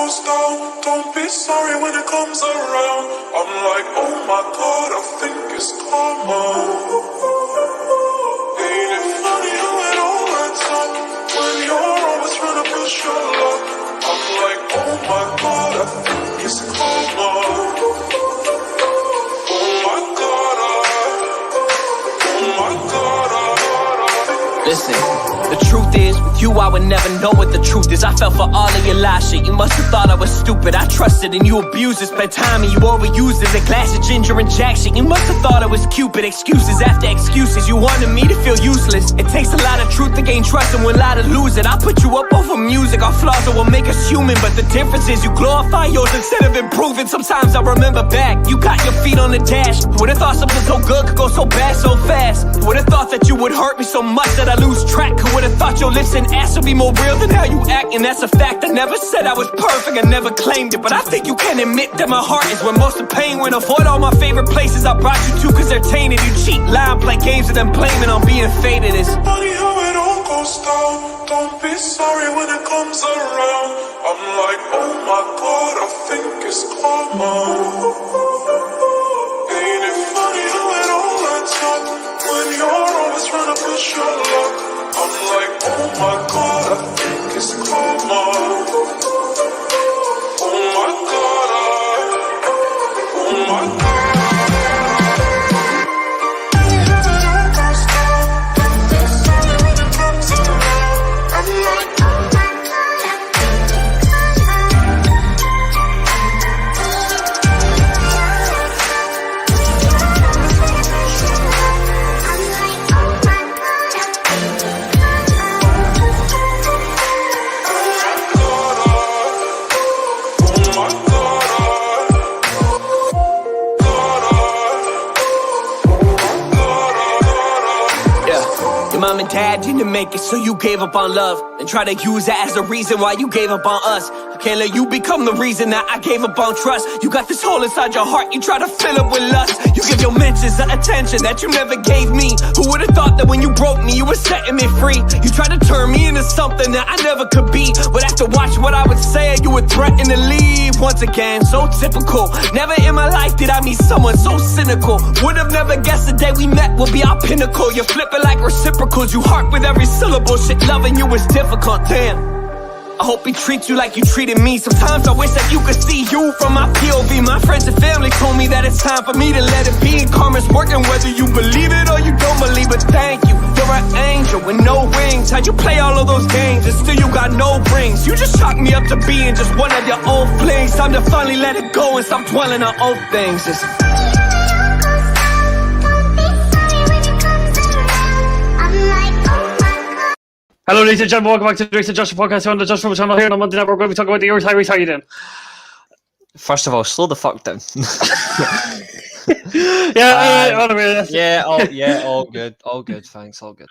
goes down, don't be sorry when it comes around. I'm like, oh my God, I think it's karma. Ain't it funny how it all adds up when you're always trying to push your luck? I'm like, oh my God, I think it's karma. Oh my God, oh my God. Listen, the truth is, with you I would never know what the truth is. I fell for all of your lie shit. You must have thought I was stupid. I trusted and you abused it. Spent time and you overused it. A glass of ginger and jack shit. You must have thought I was Cupid. Excuses after excuses. You wanted me to feel useless. It takes a lot of truth to gain trust and we'll lie to lose it. I put you up over music. Our flaws that will make us human, but the difference is you glorify yours instead of improving. Sometimes I remember back. You got your feet on the dash. Who would've thought something so good could go so bad so fast? Who would've thought that you would hurt me so much that I lose track? Who would've thought your lips and ass would be more real than how you act? And that's a fact. I never said I was perfect, I never claimed it, but I think you can admit that my heart is where most of the pain went. Avoid all my favorite places I brought you to, cause they're tainted. You cheat, lie, play games and then blaming on being faded. It's funny how it all goes down, don't be sorry when it comes around. I'm like, oh my God, I think it's karma. Ain't it funny how it all adds up when you're always trying to push your luck? I'm like, oh my God, I think it's karma. Oh my God, oh my God. Mom and dad didn't make it, so you gave up on love and try to use that as the reason why you gave up on us. I can't let you become the reason that I gave up on trust. You got this hole inside your heart, you try to fill it with lust. You give your mentions the attention that you never gave me. Who would've thought that when you broke me, you were setting me free? You tried to turn me into something that I never could be, but after watching what I would say, you would threaten to leave. Once again, so typical. Never in my life did I meet someone so cynical. Would've never guessed the day we met will be our pinnacle. You're flipping like reciprocal. You harp with every syllable, shit loving you is difficult, damn. I hope he treats you like you treated me. Sometimes I wish that you could see you from my POV. My friends and family told me that it's time for me to let it be. And karma's working whether you believe it or you don't believe it. Thank you, you're an angel with no wings. How'd you play all of those games and still you got no rings? You just chalked me up to being just one of your own flings. Time to finally let it go and stop dwelling on old things. Hello, ladies and gentlemen. Welcome back to the Reece and Joshua podcast on the Joshua channel here on the Monday Night. We're going to be talking about the Euros. Hi, Reece. How you doing? First of all, slow the fuck down. All good. Thanks, all good.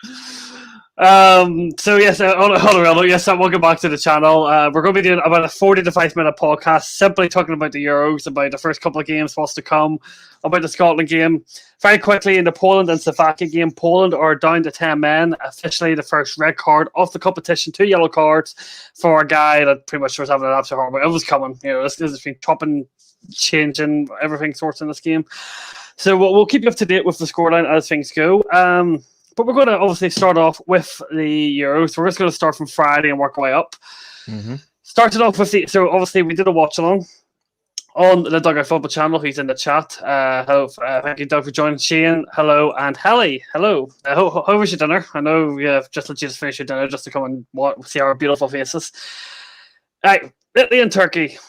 So yes, welcome back to the channel. We're going to be doing about a 40 to 5 minute podcast, simply talking about the Euros, about the first couple of games, what's to come, about the Scotland game. Very quickly, in the Poland and Slovakia game, Poland are down to 10 men. Officially, the first red card of the competition, 2 yellow cards for a guy that pretty much was having an absolute horrible. It was coming, this has been chopping, changing, everything sorts in this game. So we'll keep you up to date with the scoreline as things go. But we're going to obviously start off with the Euros. We're just going to start from Friday and work our way up. Mm-hmm. Started off with so obviously we did a watch along on the Dugout Football channel. He's in the chat. Hello, thank you, Doug, for joining. Shane, hello, and Helly, hello. How was your dinner? I know you have just finished your dinner just to come and see our beautiful faces. Right, Italy and Turkey.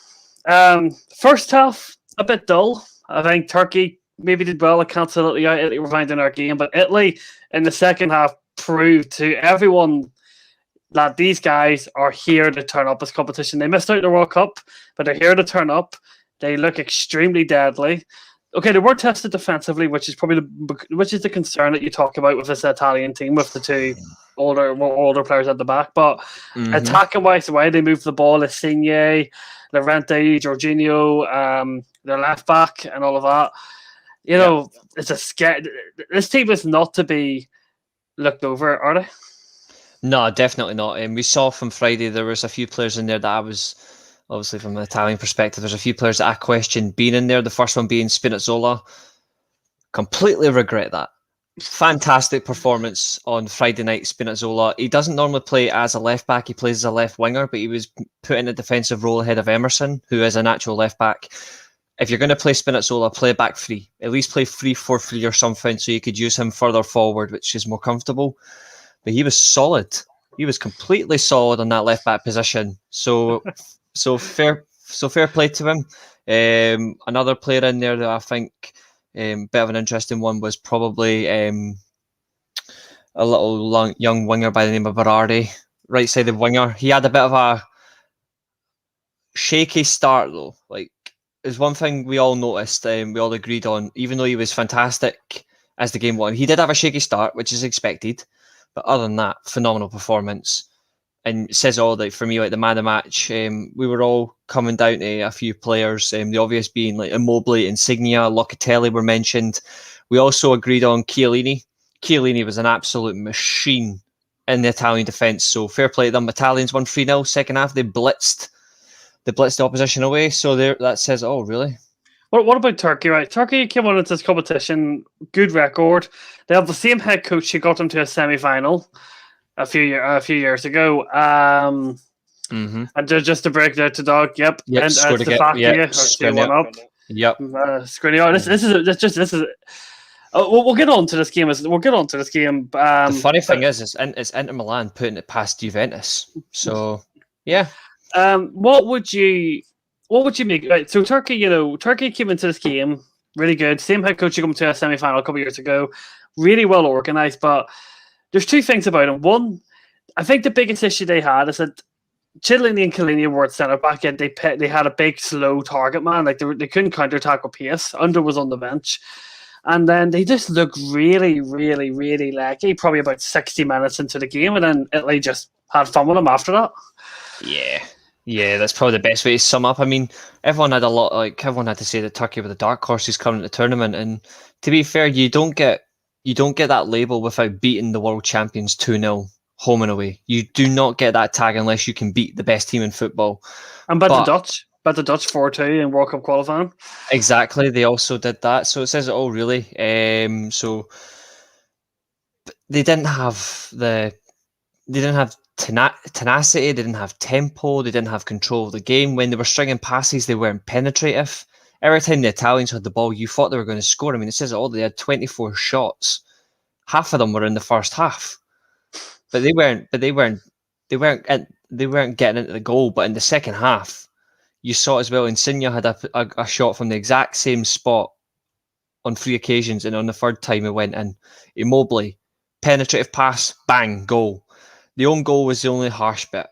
First half, a bit dull. I think Turkey maybe did well to cancel Italy out. Italy were finding our game, but Italy in the second half proved to everyone that these guys are here to turn up this competition. They missed out the World Cup, but they're here to turn up. They look extremely deadly. Okay, they were tested defensively, which is probably the concern that you talk about with this Italian team with the 2 older players at the back. But attacking wise, the way they move the ball, Insigne, Llorente, Jorginho, their left back, and all of that. It's a scare. This team is not to be looked over, are they? No, definitely not. And we saw from Friday there was a few players in there that obviously from an Italian perspective. There's a few players that I question being in there. The first one being Spinazzola. Completely regret that. Fantastic performance on Friday night, Spinazzola. He doesn't normally play as a left back. He plays as a left winger, but he was put in a defensive role ahead of Emerson, who is a natural left back. If you're going to play Spinazzola, play back three. At least play 3-4-3 or something, so you could use him further forward, which is more comfortable. But he was solid. He was completely solid on that left back position. So fair play to him. Another player in there that I think bit of an interesting one was probably a little young winger by the name of Berardi, right-sided winger. He had a bit of a shaky start though. Like, there's one thing we all noticed, we all agreed on, even though he was fantastic as the game went on, he did have a shaky start, which is expected. But other than that, phenomenal performance. And it says all, like, for me, like the man of the match, we were all coming down to a few players, the obvious being like Immobile, Insignia, Locatelli were mentioned. We also agreed on Chiellini. Chiellini was an absolute machine in the Italian defence, so fair play to them. Italians won 3-0 second half. They blitzed the opposition away, so that says it all, really. What about Turkey, right? Turkey came on into this competition, good record. They have the same head coach who got them to a semi-final a few years ago. And just to break that to dog, yep. And scored it's the fact Skriniar. one up. Yep. Skriniar. This is. We'll get on to this game. The funny thing is it's Inter Milan putting it past Juventus. So yeah. What would you make? Right, so Turkey came into this game really good. Same head coach who came to a semi-final a couple of years ago. Really well organised, but there's two things about him. One, I think the biggest issue they had is that Chiellini and Chiellini were at centre back, yet they had a big slow target man. Like they couldn't counter attack with pace. Under was on the bench, and then they just looked really, really, really leggy. Probably about 60 minutes into the game, and then Italy just had fun with them after that. Yeah, that's probably the best way to sum up. I mean, everyone had to say that Turkey were the dark horses coming to the tournament, and to be fair, you don't get that label without beating the world champions 2-0 home and away. You do not get that tag unless you can beat the best team in football. And the Dutch 4-2 in World Cup qualifying. Exactly, they also did that. So it says it all, really. So they didn't have tenacity, they didn't have tempo, they didn't have control of the game. When they were stringing passes, they weren't penetrative. Every time the Italians had the ball, you thought they were going to score. I mean, it says it all. They had 24 shots. Half of them were in the first half, but they weren't getting into the goal. But in the second half, you saw as well. Insignia had a shot from the exact same spot on 3 occasions, and on the third time it went in. Immobile, penetrative pass, bang, goal. The own goal was the only harsh bit.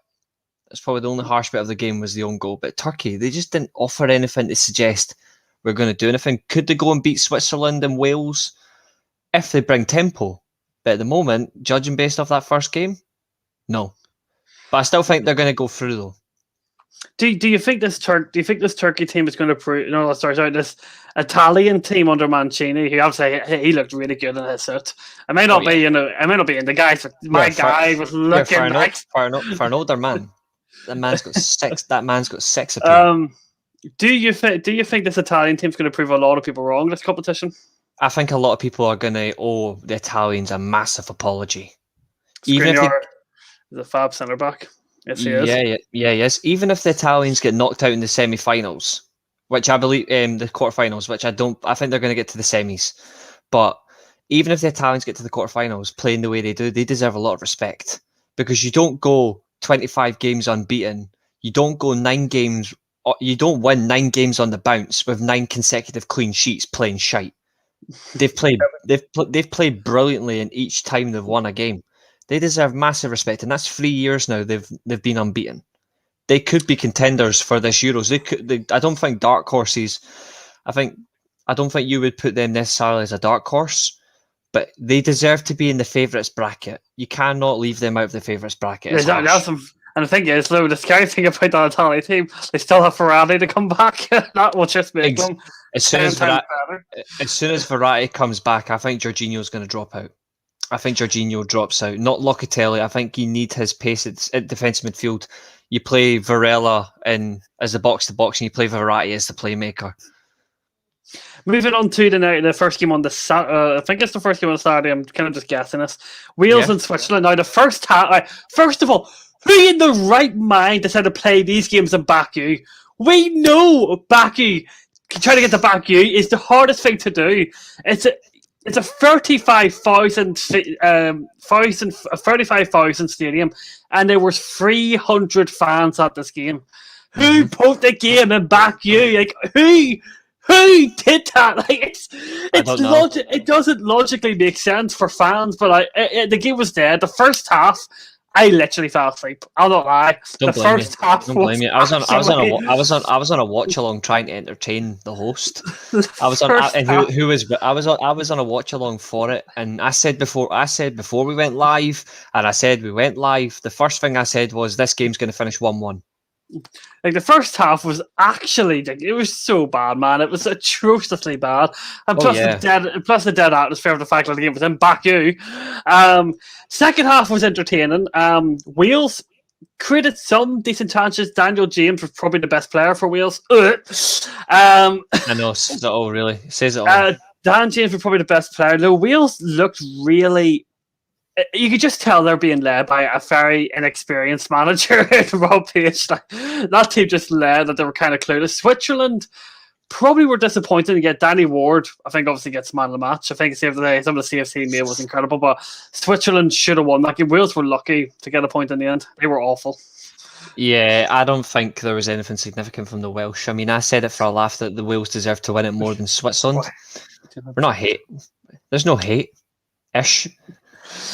That's probably the only harsh bit of the game, was the own goal. But Turkey, they just didn't offer anything to suggest we're going to do anything. Could they go and beat Switzerland and Wales if they bring tempo? But at the moment, judging based off that first game, no. But I still think they're going to go through, though. Do you think this Turkey team is going to prove? No, sorry, this Italian team under Mancini, who obviously he looked really good in his suit. I may not be, I may not be in the guys. Guy was looking for an older man. That man's got six. That man's got sex appeal. Do you think this Italian team's going to prove a lot of people wrong in this competition? I think a lot of people are going to owe the Italians a massive apology. Skriniar is a fab centre back. Yes, he is. Yes. Even if the Italians get knocked out in the semi-finals, which I believe the quarterfinals, which I think they're going to get to the semis. But even if the Italians get to the quarterfinals playing the way they do, they deserve a lot of respect, because you don't go 25 games unbeaten. You don't go 9 games. You don't win 9 games on the bounce with 9 consecutive clean sheets playing shite. They've played brilliantly in each time they've won a game. They deserve massive respect, and that's 3 years now they've been unbeaten. They could be contenders for this Euros. I don't think dark horses. I don't think you would put them necessarily as a dark horse, but they deserve to be in the favourites bracket. You cannot leave them out of the favourites bracket. And the thing is, though, the scary thing about that Italian team, they still have Ferrari to come back. That will just make them as soon as Verratti comes back, I think Jorginho's going to drop out. I think Jorginho drops out. Not Locatelli. I think you need his pace at defensive midfield. You play Varela as the box-to-box, and you play Verratti as the playmaker. Moving on to the first game on I think it's the first game on Saturday. I'm kind of just guessing this. Wales and Switzerland. Now, the first half. First of all, who in the right mind decided to play these games in Baku? We know Baku. Trying to get to Baku is the hardest thing to do. It's a 35,000 stadium, and there was 300 fans at this game. Who put the game in Baku? Like who did that? Like it doesn't logically make sense for fans, but the game was dead. The first half, I literally fell asleep. I'll not lie. Don't blame me. I was on a watch along trying to entertain the host. I was on a watch along for it, and I said before we went live, and I said we went live. The first thing I said was this game's going to finish 1-1. Like the first half was actually, it was so bad, man. It was atrociously bad, and plus the dead atmosphere of the fact that the game was in Baku. Second half was entertaining. Wales created some decent chances. Daniel James was probably the best player for Wales. I know, says it all, really. Says it all. Dan James was probably the best player. The Wales looked really. You could just tell they're being led by a very inexperienced manager, Rob Page. That team just led that they were kind of clueless. Switzerland probably were disappointed to get Danny Ward. I think obviously gets man of the match. I think some of the CFC made was incredible, but Switzerland should have won that game. Wales were lucky to get a point in the end. They were awful. Yeah, I don't think there was anything significant from the Welsh. I mean, I said it for a laugh that the Wales deserved to win it more than Switzerland. We're not hate. There's no hate-ish.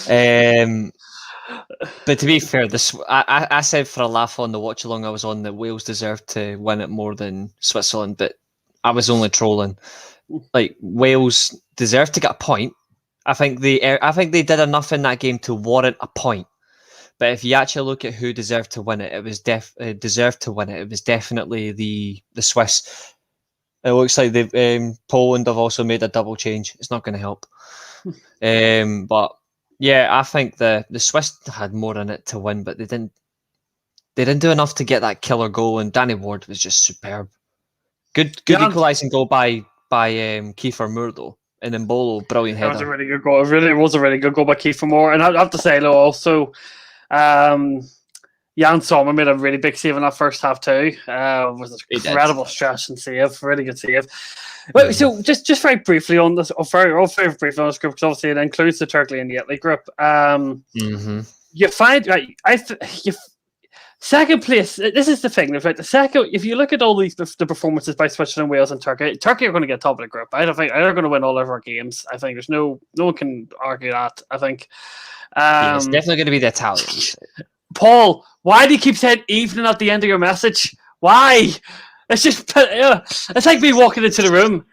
But to be fair, I said for a laugh on the watch along I was on that Wales deserved to win it more than Switzerland, but I was only trolling. Like, Wales deserved to get a point. I think they did enough in that game to warrant a point. But if you actually look at who deserved to win it, it was definitely the Swiss. It looks like Poland have also made a double change. It's not going to help. But yeah, I think the Swiss had more in it to win, but they didn't do enough to get that killer goal. And Danny Ward was just superb. Good equalising goal by Kiefer Moore though, and then Mbolo, brilliant header. That was a really good goal. It really was a really good goal by Kiefer Moore. And I have to say, though, also, Jan Sommer made a really big save in that first half too. Was an incredible stretch and save, really good save. Wait, so just very briefly on this, very briefly on this group, because obviously it includes the Turkey and the Italy group. You find second place. This is the thing. The second, if you look at all the performances by Switzerland, Wales, and Turkey are going to get top of the group. I don't think they're going to win all of our games. I think there's no one can argue that. I think it's definitely going to be the Italians. Paul, why do you keep saying evening at the end of your message? Why? It's just, it's like me walking into the room.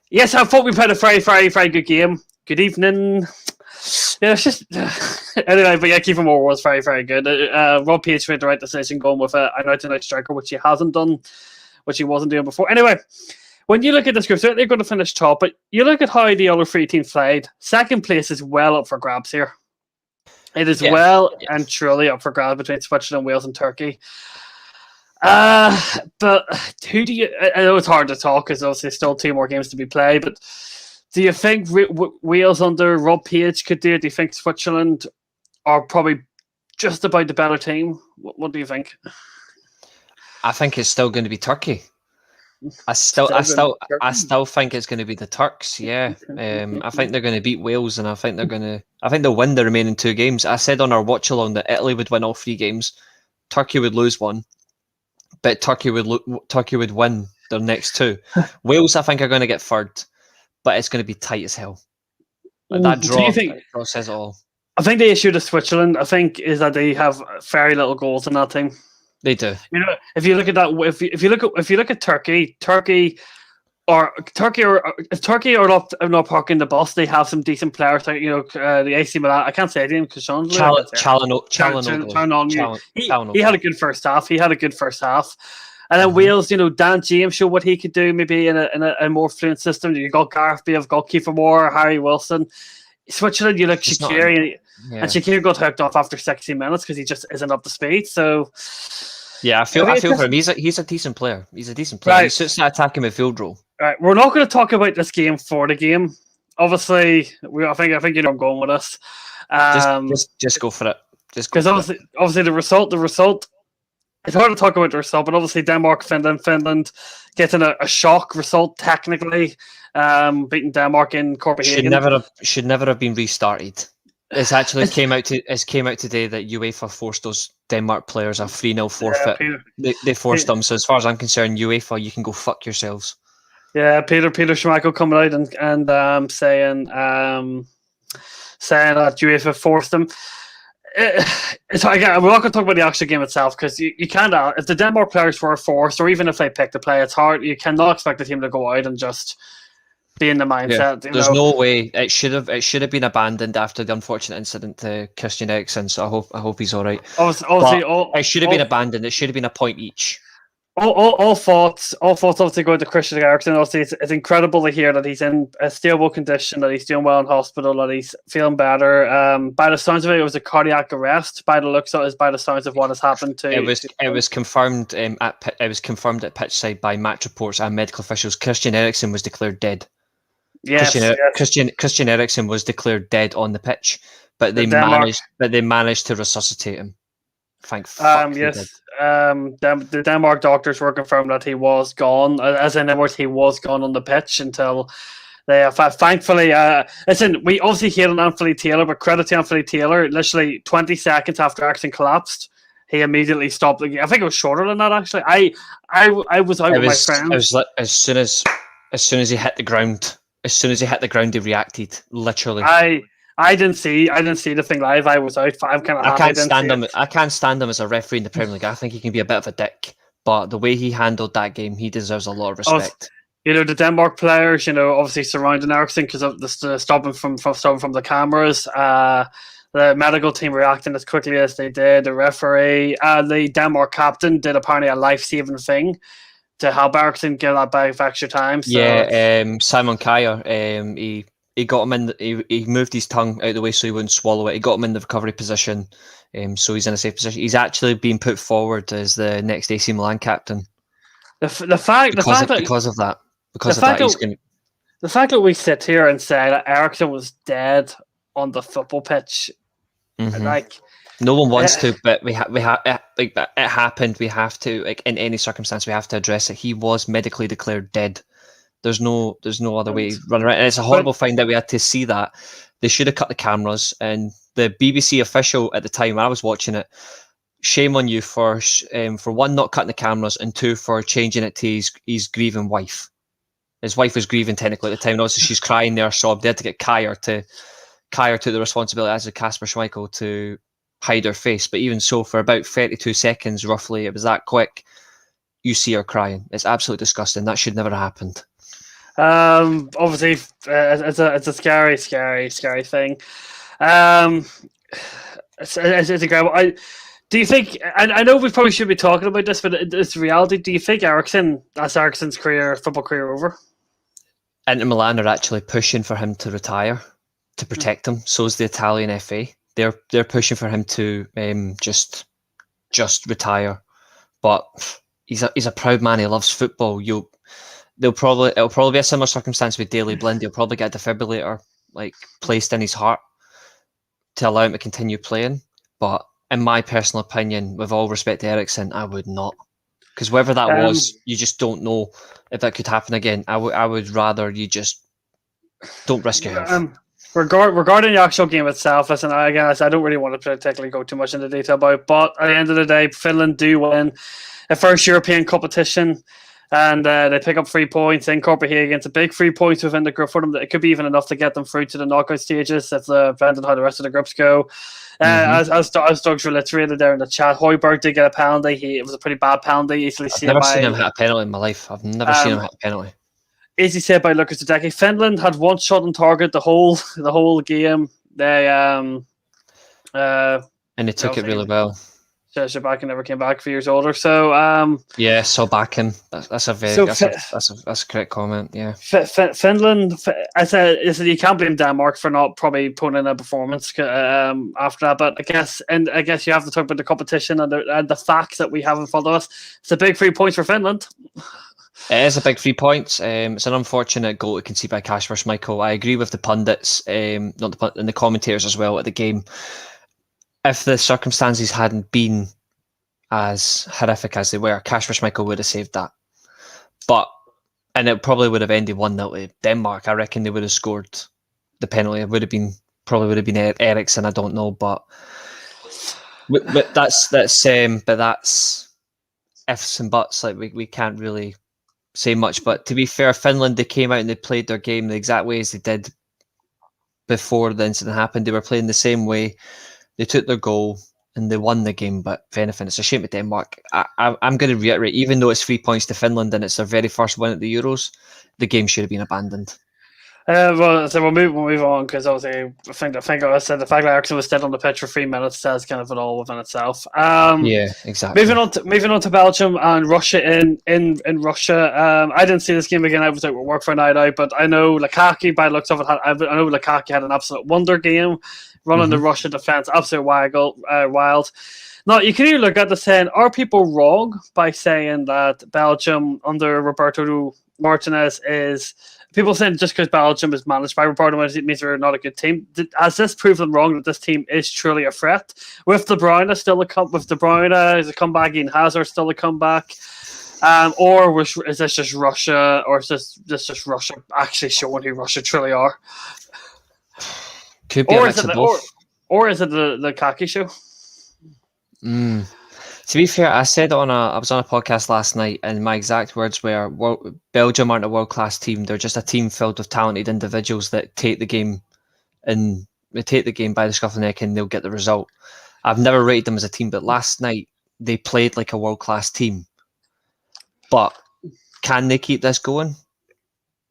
Yes, I thought we played a very, very, very good game. Good evening. Yeah, it's just anyway. But yeah, Kiefer Moore was very, very good. Rob Page made the right decision going with an out-and-out striker, which he hasn't done, which he wasn't doing before. Anyway, when you look at this group, so they're going to finish top. But you look at how the other three teams played. Second place is well up for grabs here. It is and truly up for grabs between Switzerland, Wales, and Turkey. But who do you? I know it's hard to talk because obviously still 2 more games to be played. But do you think Wales under Rob Page could do it? Do you think Switzerland are probably just about the better team? What do you think? I think it's still going to be Turkey. I still think it's going to be the Turks. Yeah, I think they're going to beat Wales, and I think they'll win the remaining 2 games. I said on our watch along that Italy would win all 3 games, Turkey would lose 1, but Turkey would win their next 2. Wales, I think, are going to get 3rd, but it's going to be tight as hell. That draw says it all. I think the issue to Switzerland, is that they have very little goals in that team. They do. You know, if you look at that, if you look at Turkey, if Turkey are not parking the bus, they have some decent players. Like, the AC Milan. I can't say anything because Sean's Çalhanoğlu. He had a good first half. And then Wales, Dan James showed what he could do, maybe in a more fluent system. You got Gareth Bale, got Kiefer Moore, Harry Wilson. Switching, you look It's not Shaqiri, yeah. and Shaqiri got hooked off after 60 minutes because he just isn't up to speed. So Yeah, I feel for him. He's a decent player. He's a decent player. He right. suits that attacking midfield role. Right, we're not going to talk about this game for the game. Obviously, I think you know I'm going with us. Just go for it. Just go because obviously the result. It's hard to talk about the result, but obviously Finland getting a shock result technically, beating Denmark in Copenhagen. Should never have been restarted. It's actually came out today that UEFA forced those Denmark players a 3-0 forfeit. They forced them. So as far as I'm concerned, UEFA, you can go fuck yourselves. Yeah, Peter Schmeichel coming out and saying that UEFA forced them. Again, we're not going to talk about the actual game itself because you can't. If the Denmark players were forced, or even if they picked to play, it's hard. You cannot expect the team to go out and just be in the mindset. Yeah, there's no way. It should have been abandoned after the unfortunate incident to Christian Eriksen. So I hope he's all right. Obviously, it should have been abandoned. It should have been a point each. All thoughts obviously going to Christian Eriksen. Obviously, it's incredible to hear that he's in a stable condition, that he's doing well in hospital, that he's feeling better. By the sounds of it was a cardiac arrest. By the looks of it, by the sounds of what has happened to it was confirmed at pitch side by match reports and medical officials. Christian Eriksen was declared dead. Yes, Christian Eriksen was declared dead on the pitch, but they managed to resuscitate him. Thank fuck. Yes. The Denmark doctors were confirmed that he was gone, as in other words, he was gone on the pitch until they thankfully. Listen, we obviously hate on Anthony Taylor, but credit to Anthony Taylor. Literally 20 seconds after Eriksen collapsed, he immediately stopped. I think it was shorter than that actually. I was out with my friends. It was like, as soon as he hit the ground. As soon as he hit the ground, he reacted. Literally. I didn't see the thing live. I was out. I'm kind of. I can't stand him as a referee in the Premier League. I think he can be a bit of a dick, but the way he handled that game, he deserves a lot of respect. The Denmark players, obviously surrounding Eriksen because of the stopping from the cameras. The medical team reacting as quickly as they did. The referee, the Denmark captain, did apparently a life-saving thing to help Eriksen get that back for extra time. So. Yeah, Simon Kjaer, he got him in. He moved his tongue out of the way so he wouldn't swallow it. He got him in the recovery position, so he's in a safe position. He's actually being put forward as the next AC Milan captain. The fact that we sit here and say that Eriksen was dead on the football pitch, like no one wants to, but we have like it happened. We have to, like, in any circumstance, we have to address it. He was medically declared dead. There's no other way to run around. And it's a horrible thing that we had to see that. They should have cut the cameras. And the BBC official at the time, when I was watching it, shame on you for one, not cutting the cameras, and two, for changing it to his grieving wife. His wife was grieving technically at the time. And also, she's crying there, so they had to get Kjaer took the responsibility as a Kasper Schmeichel to hide her face. But even so, for about 32 seconds, roughly, it was that quick. You see her crying. It's absolutely disgusting. That should never have happened. Obviously, it's a scary thing. It's incredible. Do you think? I know we probably should be talking about this, but it's reality. Do you think Eriksen's football career over? Inter Milan are actually pushing for him to retire to protect him. So is the Italian FA. They're pushing for him to just retire. But he's a proud man. He loves football. It'll probably be a similar circumstance with Daley Blind. He'll probably get a defibrillator placed in his heart to allow him to continue playing. But in my personal opinion, with all respect to Eriksen, I would not, because whether that was, you just don't know if that could happen again. I would rather you just don't risk your health. Regarding the actual game itself, listen, I don't really want to particularly go too much into detail about it, but at the end of the day, Finland do win a first European competition. And they pick up 3 points in Copenhagen. It's a big 3 points within the group for them. It could be even enough to get them through to the knockout stages if depending on how the rest of the groups go. As Doug's reiterated there in the chat, Højbjerg did get a penalty. It was a pretty bad penalty. I've never seen him hit a penalty in my life. I've never seen him hit a penalty. Easy said by Lucas Hideki. Finland had one shot on target the whole game. They and they took it really well. Shabaka never came back, a few years older. So Yeah, so back him. That's a very so that's a correct comment. Yeah. Finland. I said you can't blame Denmark for not probably putting in a performance after that. But I guess you have to talk about the competition and the facts that we have in front of us. It's a big 3 points for Finland. It is a big 3 points. It's an unfortunate goal to concede by Kasper Schmeichel. I agree with the pundits, not the and the commentators as well at the game. If the circumstances hadn't been as horrific as they were, Kasper Schmeichel would have saved that. And it probably would have ended 1-0 to Denmark. I reckon they would have scored the penalty. It would have been Eriksson. I don't know, but that's ifs and buts. Like we can't really say much. But to be fair, Finland, they came out and they played their game the exact way as they did before the incident happened. They were playing the same way. They took their goal and they won the game. But if anything, it's a shame to Denmark. I'm going to reiterate, even though it's 3 points to Finland and it's their very first win at the Euros, the game should have been abandoned. We'll move on because obviously I think I said the fact that Eriksson was dead on the pitch for 3 minutes says kind of it all within itself. Yeah, exactly. Moving on to Belgium and Russia in Russia. I didn't see this game again. I was out at work for a night out, but I know Lukaku, by the looks of it, Lukaku had an absolute wonder game, running the Russian defense absolutely wild. Now, you can either look at this saying, are people wrong by saying that Belgium under Roberto Martinez is... People saying just because Belgium is managed by Roberto Martinez, it means they're not a good team. Has this proved them wrong that this team is truly a threat? With De Bruyne is a comeback, Ian Hazard still a comeback, or is this just Russia, or is this just Russia actually showing who Russia truly are? Could be a mix of both. Or is it the Kaki show? To be fair, I was on a podcast last night, and my exact words were, Belgium aren't a world-class team. They're just a team filled with talented individuals that take the game by the scruff of the neck and they'll get the result. I've never rated them as a team, but last night they played like a world-class team. But can they keep this going?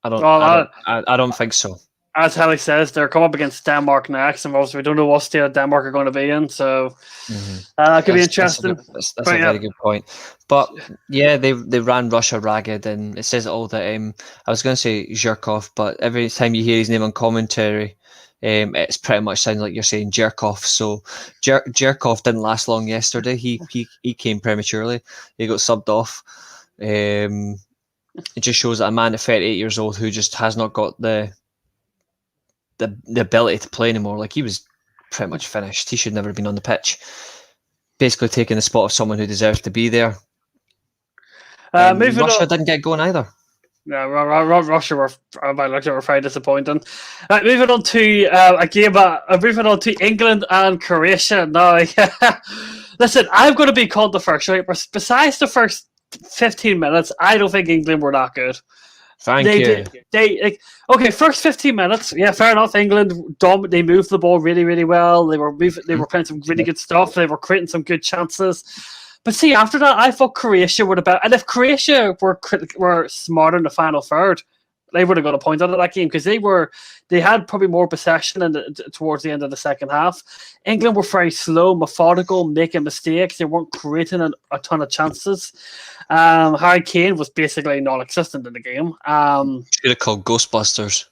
I don't think so. As Helly says, they're coming up against Denmark next, and obviously we don't know what state Denmark are going to be in, so that could be interesting. That's a very good point. But yeah, they ran Russia ragged, and it says it all that I was going to say Zhirkov, but every time you hear his name on commentary, it's pretty much sounding like you're saying Jerkov. So Jerkov didn't last long yesterday. He came prematurely. He got subbed off. It just shows that a man at 38 years old who just has not got the ability to play anymore. Like, he was pretty much finished. He should never have been on the pitch. Basically taking the spot of someone who deserves to be there. Russia didn't get going either. Yeah, Russia were very disappointing. Moving on to a game. Moving on to England and Croatia. Now, listen, I'm going to be controversial. Besides the first 15 minutes, I don't think England were that good. Thank you. First 15 minutes. Yeah, fair enough. England they moved the ball really, really well. They were playing some really good stuff. They were creating some good chances. But see, after that, I thought Croatia would have. And if Croatia were smarter in the final third, they would have got a point out of that game because they had probably more possession towards the end of the second half. England were very slow, methodical, making mistakes. They weren't creating a ton of chances. Harry Kane was basically non-existent in the game. Should have called Ghostbusters.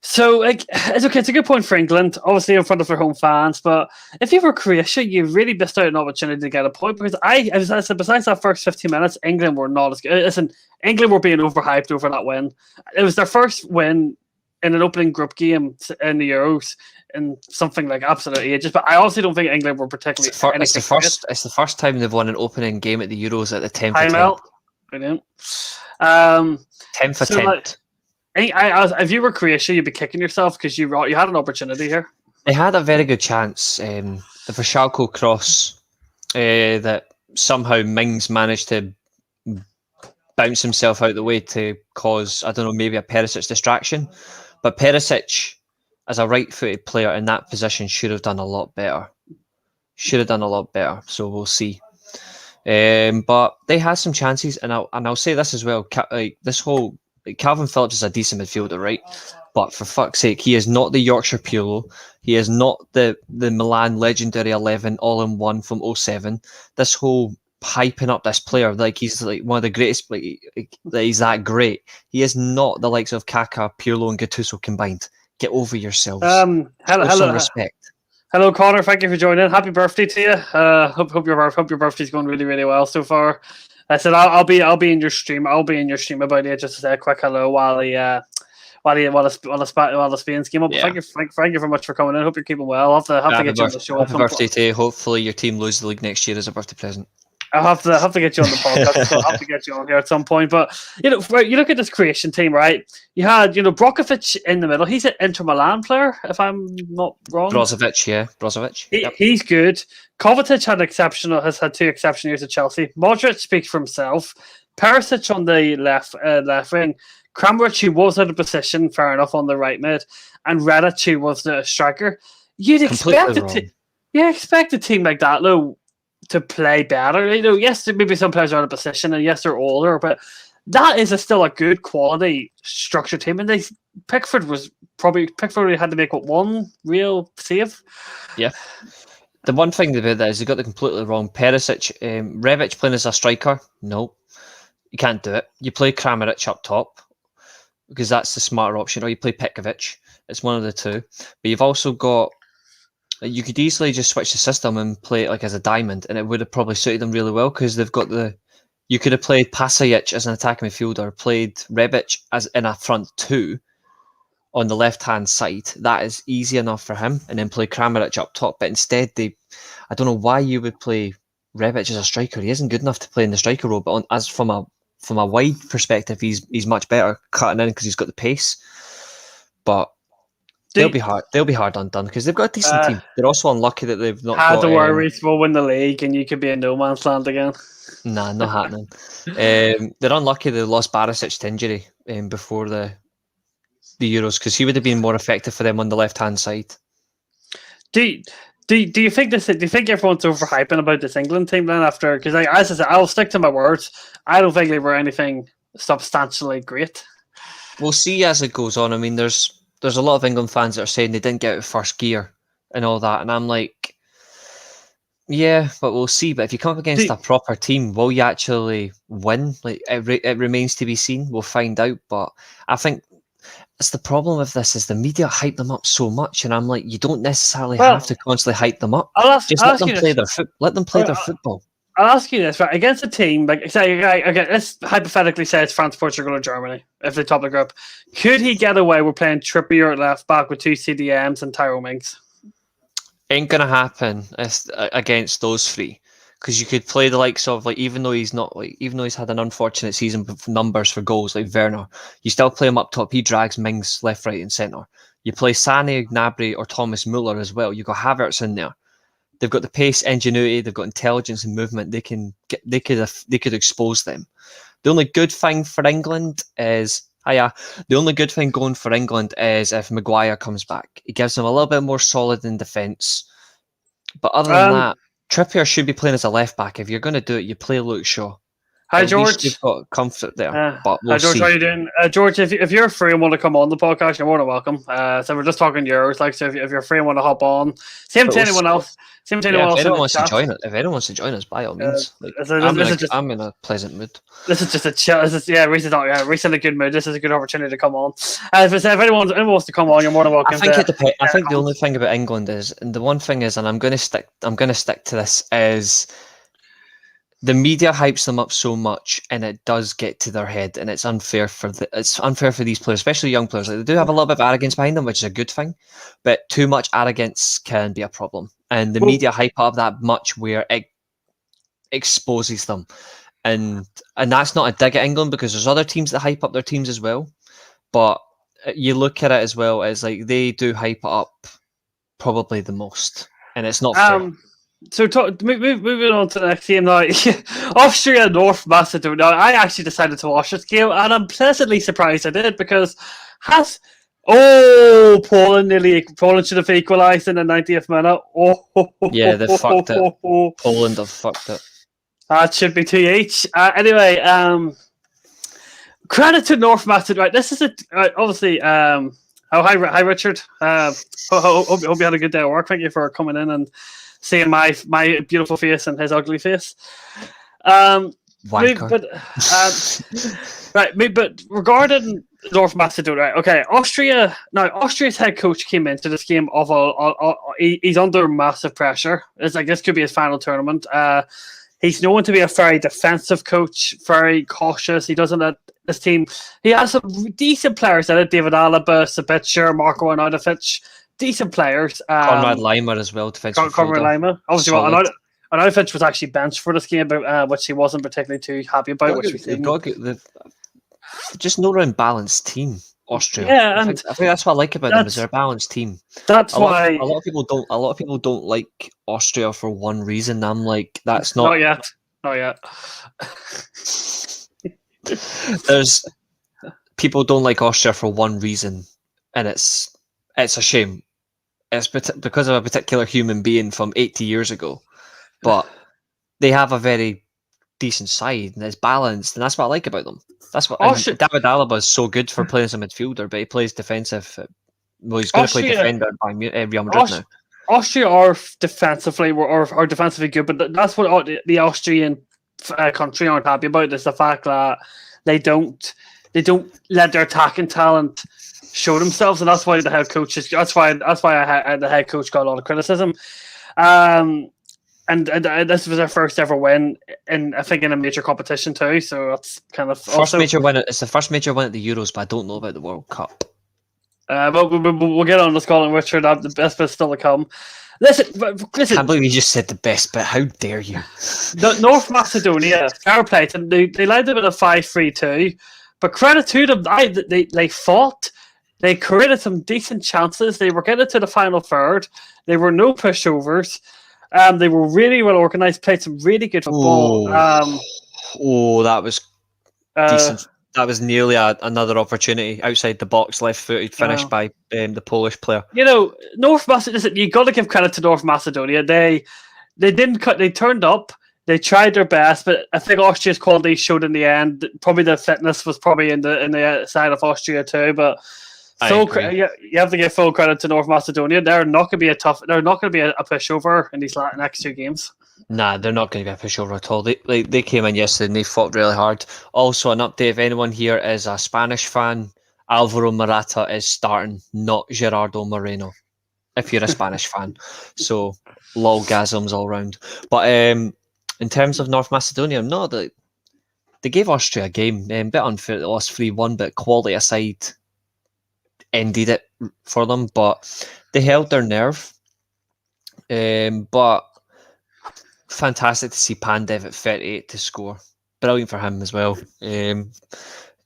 So it's okay. It's a good point for England, obviously in front of their home fans. But if you were Croatia, you really missed out an opportunity to get a point because as I said, besides that first 15 minutes, England were not as good. Listen, England were being overhyped over that win. It was their first win in an opening group game in the Euros in something like absolute ages. But I also don't think England were particularly. It's the first time they've won an opening game at the Euros at the 10th attempt. Brilliant. 10th attempt. If you were Croatia, you'd be kicking yourself because you had an opportunity here. They had a very good chance. The Verschalco cross that somehow Mings managed to bounce himself out the way to cause, I don't know, maybe a Perisic distraction. But Perisic, as a right-footed player in that position, should have done a lot better. So we'll see. But they had some chances, and I'll say this as well. Like, this whole Like, Calvin Phillips is a decent midfielder, right? But for fuck's sake, he is not the Yorkshire Pirlo. He is not the Milan legendary 11 all in one from '07. This whole hyping up this player like he's like one of the greatest, that he's that great. He is not the likes of Kaká, Pirlo, and Gattuso combined. Get over yourselves. Show some respect. Hello, Connor. Thank you for joining. Happy birthday to you. Hope your birthday's going really, really well so far. I said I'll be in your stream. I'll be in your stream about it. Just to say a quick hello while the Spain's game up. Yeah. Thank you very much for coming in. Hope you're keeping well. I'll have to get you on the show. Happy birthday to you. Hopefully your team loses the league next year as a birthday present. I'll have to get you on the podcast. So I'll have to get you on here at some point. But you look at this Croatian team, right? You had Brozovic in the middle. He's an Inter Milan player, if I'm not wrong. Brozovic. He's good. Kovacic has had 2 exceptional years at Chelsea. Modric speaks for himself. Perisic on the left wing. Kramaric, who was out of position, fair enough, on the right mid, and Redic, who was the striker. You'd expect a team like that, though, to play better. Yes, maybe some players are out of position, and yes, they're older, but that is still a good quality structured team. And Pickford had to make one real save. Yeah. The one thing about that is they got it completely wrong. Perisic, Rebic playing as a striker, no, you can't do it. You play Kramaric up top because that's the smarter option, or you play Petkovic. It's one of the two. But you've also got. You could easily just switch the system and play it like as a diamond, and it would have probably suited them really well because they've got you could have played Pasajic as an attacking midfielder, played Rebic as in a front 2 on the left-hand side. That is easy enough for him, and then play Kramaric up top. But instead, I don't know why you would play Rebic as a striker. He isn't good enough to play in the striker role, but from a wide perspective, he's much better cutting in because he's got the pace. But they'll be hard undone because they've got a decent team. They're also unlucky that they've not got... to worry, Reece will win the league and you could be in no man's land again. Nah, not happening. They're unlucky they lost Barisic to injury before the Euros because he would have been more effective for them on the left-hand side. Do you think everyone's overhyping about this England team then after? Because as I said, I'll stick to my words. I don't think they were anything substantially great. We'll see as it goes on. I mean, there's a lot of England fans that are saying they didn't get out of first gear and all that, and I'm like, yeah, but we'll see. But if you come up against a proper team, will you actually win? Like it remains to be seen. We'll find out. But I think it's the problem with this is the media hype them up so much, and I'm like, you don't necessarily have to constantly hype them up. Let them play their football. I'll ask you this, right? Against a team, like, say, okay, let's hypothetically say it's France, Portugal, or Germany, if they top the group. Could he get away with playing Trippier at left back with 2 CDMs and Tyrone Mings? Ain't going to happen against those 3. Because you could play the likes of, like, even though he's had an unfortunate season with numbers for goals, like Werner, you still play him up top. He drags Mings left, right, and centre. You play Sané, Gnabry, or Thomas Muller as well. You've got Havertz in there. They've got the pace, ingenuity. They've got intelligence and movement. They could expose them. The only good thing for England is the only good thing going for England is if Maguire comes back. It gives them a little bit more solid in defence. But other than that, Trippier should be playing as a left back. If you're going to do it, you play Luke Shaw. Hi, George. You've got comfort there. But we'll hi, George. See. How are you doing? George, if you're free and want to come on the podcast, you're more than welcome. So we're just talking Euros. Like, so if you're free and want to hop on, same to anyone else. If anyone wants to join us, by all means. I'm in a pleasant mood. This is just a chill. Reece in a good mood. This is a good opportunity to come on. If anyone wants to come on, you're more than welcome. I think the only thing about England is, and the one thing is, and I'm going to stick to this, is the media hypes them up so much, and it does get to their head, and it's unfair for these players, especially young players. Like, they do have a little bit of arrogance behind them, which is a good thing, but too much arrogance can be a problem. And the media hype up that much where it exposes them, and that's not a dig at England because there's other teams that hype up their teams as well. But you look at it as well as like they do hype it up probably the most, and it's not fair. So moving on to the next game now, Austria North Macedonia. Now, I actually decided to watch this game, and I'm pleasantly surprised I did because Poland should have equalised in the 90th minute. Yeah, they fucked it. Poland have fucked it. That should be 2 each. Anyway, credit to North Macedonia. Right, this is obviously. Hi, Richard. Hope you had a good day at work. Thank you for coming in and seeing my beautiful face and his ugly face. Wanker. But regarding North Macedonia, right? Okay, Austria. Now, Austria's head coach came into this game he's under massive pressure. It's like this could be his final tournament. He's known to be a very defensive coach, very cautious. He doesn't let this team. He has some decent players in it: David Alaba, Sabitzer, Marko Arnautovic. Decent leyers. Conrad Lima as well, defensive. Conrad Lima. Obviously, Arnautovic was actually benched for this game, but which he wasn't particularly too happy about. They've just no round balanced team. Austria. Yeah, I think that's what I like about them is they're a balanced team. That's why a lot of people don't like Austria for one reason. I'm like, that's not yet. Not yet. There's people don't like Austria for one reason, and it's a shame. It's because of a particular human being from 80 years ago, but they have a very decent side and it's balanced, and that's what I like about them. That's what David Alaba is so good for playing as a midfielder, but he plays defensive. Well, he's going to play defender by Real Madrid now. Austria are defensively good, but that's what the Austrian country aren't happy about. Is the fact that they don't let their attacking talent show themselves, and that's why the head coach is. That's why the head coach got a lot of criticism. And this was their first ever win, I think in a major competition too. So that's kind of major win. It's the first major win at the Euros, but I don't know about the World Cup. But we'll get on to Scotland, Richard. The best bit's still to come. Listen. I can't believe you just said the best bit. How dare you? North Macedonia, fair play. They led them in a 5-3-2, but credit to them. They fought. They created some decent chances. They were getting to the final third. There were no pushovers. They were really well organized, played some really good football. That was decent. That was nearly another opportunity outside the box, left-footed finish by the Polish player. You know, North Macedonia. You got to give credit to North Macedonia. They didn't cut. They turned up. They tried their best, but I think Austria's quality showed in the end. Probably the fitness was probably in the side of Austria too, but. You have to give full credit to North Macedonia. They're not going to be a pushover in these next two games. Nah, they're not going to be a pushover at all. They came in yesterday and they fought really hard. Also, an update: if anyone here is a Spanish fan, Alvaro Morata is starting, not Gerardo Moreno. If you're a Spanish fan, so lolgasms all round. But in terms of North Macedonia, no, they gave Austria a game. Bit unfair, they lost 3-1, but quality aside, ended it for them, but they held their nerve. But fantastic to see Pandev at 38 to score. Brilliant for him as well.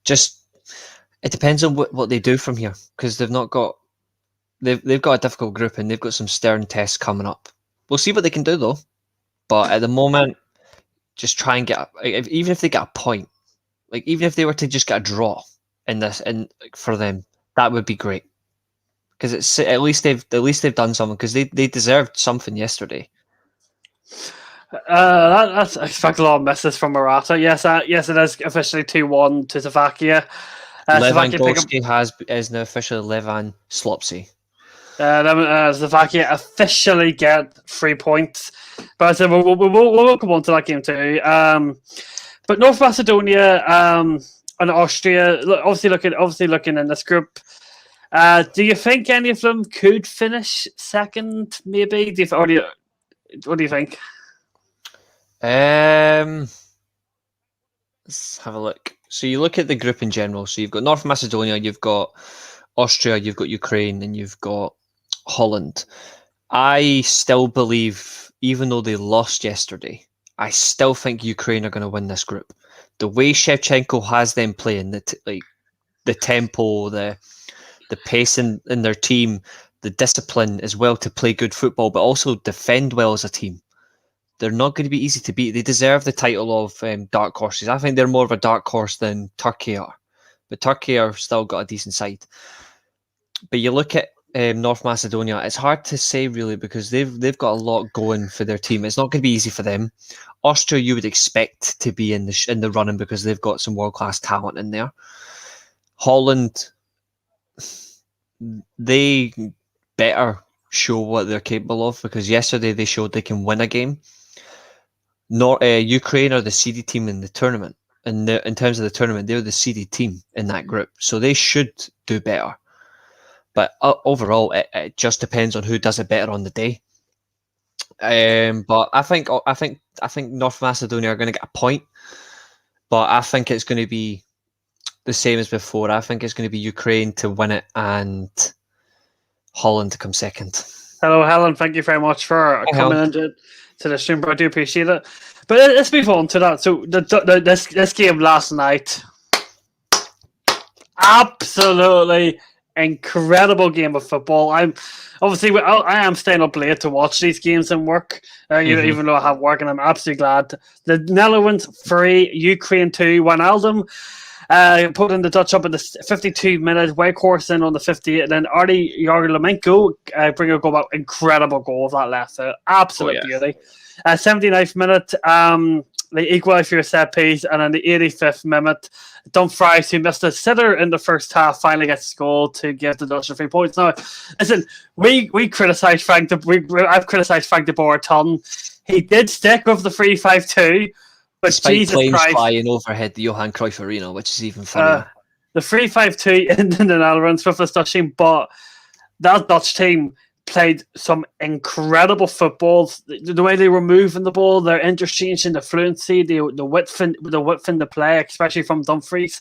Just it depends on what they do from here, because they've got a difficult group and they've got some stern tests coming up. We'll see what they can do though. But at the moment, just try and even if they get a point, like even if they were to just get a draw in this, and for them, that would be great, because it's at least they've done something, because they deserved something yesterday. That's I expect a lot of misses from Morata. Yes, it is officially 2-1 to Slovakia. Lewandowski is now officially Levan Slopsy. Slovakia officially get 3 points, but I said we'll come on to that game too. But North Macedonia and Austria, obviously looking in this group. Do you think any of them could finish second? Maybe. What do you think? Let's have a look. So you look at the group in general. So you've got North Macedonia, you've got Austria, you've got Ukraine, and you've got Holland. I still believe, even though they lost yesterday, I still think Ukraine are going to win this group. The way Shevchenko has them playing, the tempo, the pace in their team, the discipline as well to play good football, but also defend well as a team. They're not going to be easy to beat. They deserve the title of dark horses. I think they're more of a dark horse than Turkey are, but Turkey are still got a decent side. But you look at North Macedonia, it's hard to say really because they've got a lot going for their team. It's not going to be easy for them. Austria, you would expect to be in the running because they've got some world class talent in there. Holland, they better show what they're capable of because yesterday they showed they can win a game. Ukraine are the seeded team in the tournament, and in terms of the tournament, they're the seeded team in that group, so they should do better. But overall, it just depends on who does it better on the day. But I think North Macedonia are going to get a point, but I think it's going to be the same as before. I think it's going to be Ukraine to win it and Holland to come second. Hello, Helen. Thank you very much for coming into the stream, bro. I do appreciate it. But let's move on to that. So this game last night, absolutely incredible game of football. I am staying up late to watch these games and work, even though I have work, and I'm absolutely glad. The Netherlands 3, Ukraine 2, Wijnaldum put in the Dutch up in the 52-minute, Weghorst in on the 58, and then Artie Yarmolenko bring a goal back. Incredible goal of that left foot. Absolute beauty. 79th minute, they equalise for a set piece, and then the 85th minute, Dumfries, who missed a sitter in the first half, finally gets a goal to give the Dutch 3 points. Now, listen, we criticised I've criticised Frank de Boer a ton. He did stick with the 3-5-2, but despite Jesus planes Christ, flying overhead the Johan Cruyff Arena, which is even funnier. The 3-5-2 in the Netherlands with this Dutch team, but that Dutch team played some incredible football. The way they were moving the ball, their interchange and the fluency, the width in the play, especially from Dumfries.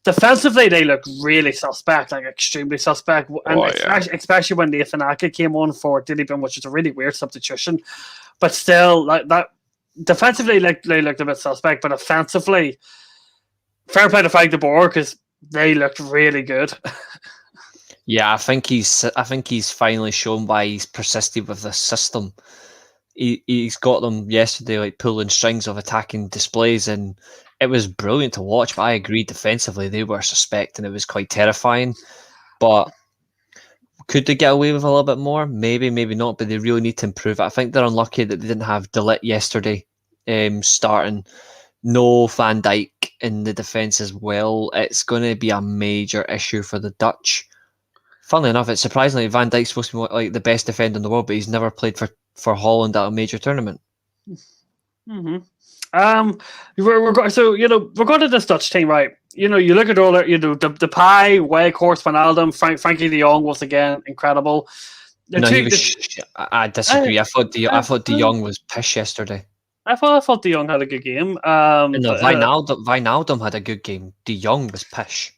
Defensively, they look really suspect, like extremely suspect, and especially when the Ifanaka came on for Dilibin, which is a really weird substitution. But still, like that, defensively, they looked a bit suspect, but offensively, fair play to Frank de Boer because they looked really good. Yeah, I think he's finally shown why he's persisted with this system. He's got them yesterday like pulling strings of attacking displays, and it was brilliant to watch. But I agree, defensively they were suspect, and it was quite terrifying. But could they get away with a little bit more? Maybe, maybe not. But they really need to improve it. I think they're unlucky that they didn't have De Ligt yesterday, starting. No Van Dijk in the defence as well. It's going to be a major issue for the Dutch. Funnily enough, it's surprisingly Van Dijk's supposed to be like the best defender in the world, but he's never played for Holland at a major tournament. Mm-hmm. We're going to this Dutch team, right? You look at all the Depay, Weghorst, Wijnaldum, Frankie de Jong was again incredible. I disagree. I thought de Jong was pish yesterday. I thought de Jong had a good game. Wijnaldum had a good game. De Jong was pish.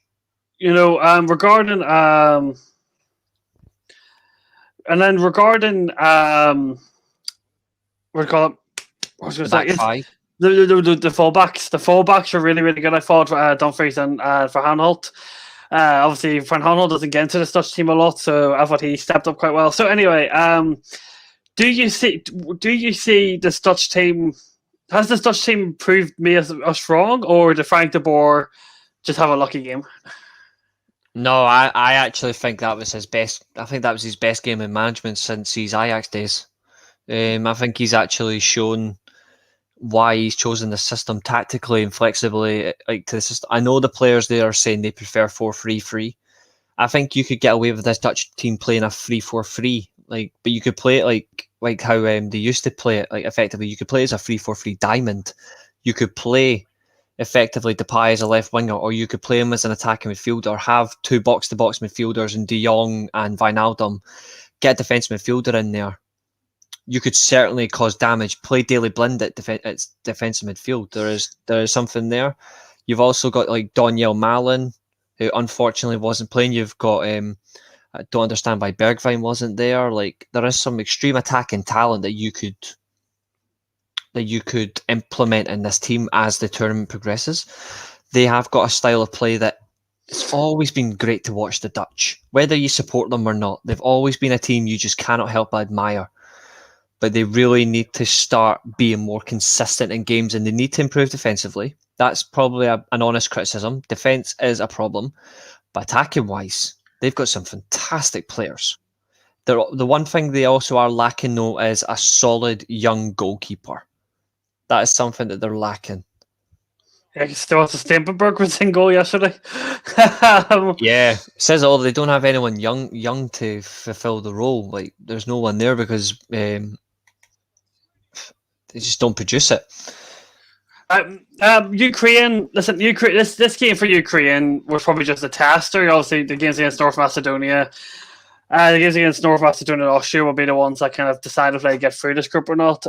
Regarding and then regarding what do you call it? What was I going to say? The fullbacks are really, really good. I thought Dumfries and for Hanholt. Obviously, Van Hanholt doesn't get into the Dutch team a lot, so I thought he stepped up quite well. So anyway, do you see this Dutch team? Has this Dutch team proved us wrong, or did Frank de Boer just have a lucky game? No, I actually think that was his best. I think that was his best game in management since his Ajax days. I think he's actually shown why he's chosen the system tactically and flexibly, like to the system. I know the players there are saying they prefer 4-3-3. I think you could get away with this Dutch team playing a 3-4-3, but you could play it like how they used to play it. Like effectively, you could play it as a 3-4-3 diamond. You could play effectively Depay as a left winger, or you could play him as an attacking midfielder, have two box-to-box midfielders in De Jong and Wijnaldum, get a defensive midfielder in there. You could certainly cause damage. Play Daley Blind at defensive midfield. There is something there. You've also got like Donyell Malen, who unfortunately wasn't playing. You've got I don't understand why Bergwijn wasn't there. Like there is some extreme attacking talent that you could implement in this team as the tournament progresses. They have got a style of play that it's always been great to watch the Dutch. Whether you support them or not, they've always been a team you just cannot help but admire. But they really need to start being more consistent in games, and they need to improve defensively. That's probably an honest criticism. Defense is a problem. But attacking-wise, they've got some fantastic players. The one thing they also are lacking though is a solid young goalkeeper. That is something that they're lacking. Yeah, still Stampenberg was in goal yesterday. Yeah, it says all. They don't have anyone young to fulfill the role. Like there's no one there because they just don't produce it. Ukraine. Listen, Ukraine. This game for Ukraine was probably just a tester. Obviously, the games against North Macedonia, the games against North Macedonia and Austria will be the ones that kind of decide if they get through this group or not.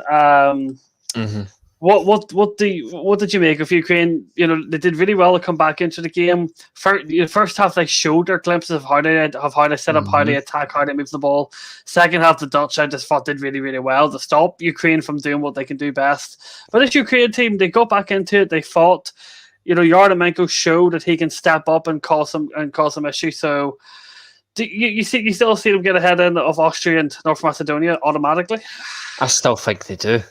What did you make of Ukraine? You know, they did really well to come back into the game. First half, they showed their glimpses of how they set up, how they attack, how they move the ball. Second half, the Dutch, I just thought, did really, really well to stop Ukraine from doing what they can do best. But this Ukraine team, they got back into it. They fought. You know, Yarmolenko showed that he can step up and cause some issues. So, you still see them get ahead of Austria and North Macedonia automatically? I still think they do.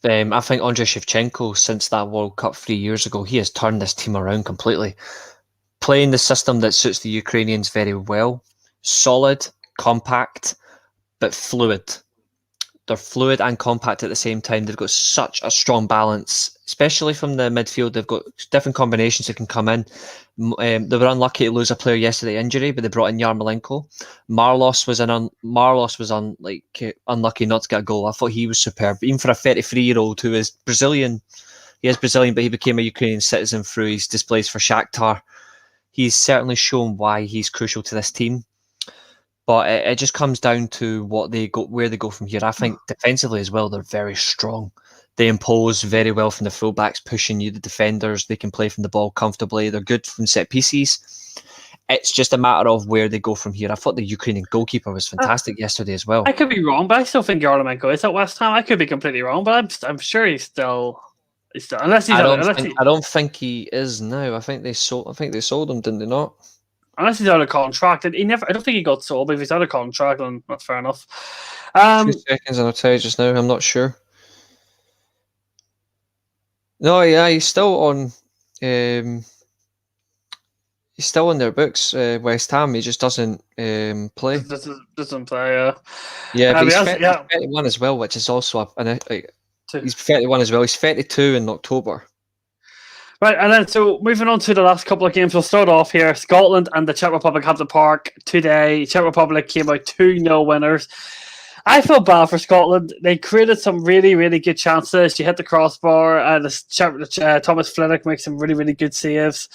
I think Andrei Shevchenko, since that World Cup 3 years ago, he has turned this team around completely. Playing the system that suits the Ukrainians very well. Solid, compact, but fluid. They're fluid and compact at the same time. They've got such a strong balance, especially from the midfield. They've got different combinations that can come in. They were unlucky to lose a player yesterday injury, but they brought in Yarmolenko. Marlos was unlucky not to get a goal. I thought he was superb, even for a 33-year-old who is Brazilian. He is Brazilian, but he became a Ukrainian citizen through his displays for Shakhtar. He's certainly shown why he's crucial to this team. But it just comes down to where they go from here. I think defensively as well, they're very strong. They impose very well from the fullbacks, pushing you, the defenders. They can play from the ball comfortably. They're good from set pieces. It's just a matter of where they go from here. I thought the Ukrainian goalkeeper was fantastic yesterday as well. I could be wrong, but I still think Yarmolenko is at West Ham. I could be completely wrong, but I'm sure he's still unless he's I don't think he is now. I think they sold him, didn't they not? Unless he's out of contract, and I don't think he got sold. But if he's out of contract, then that's fair enough. 2 seconds, and I'll tell you just now. I'm not sure. No, yeah, he's still on. He's still on their books. West Ham. He just doesn't play. Doesn't play. Yeah, but he's 31 as well, which is also he's 31 as well. He's 32 in October. Right, and then so moving on to the last couple of games, we'll start off here. Scotland and the Czech Republic have the park today. Czech Republic came out 2-0 winners. I feel bad for Scotland. They created some really, really good chances. She hit the crossbar, and Thomas Flitwick makes some really, really good saves.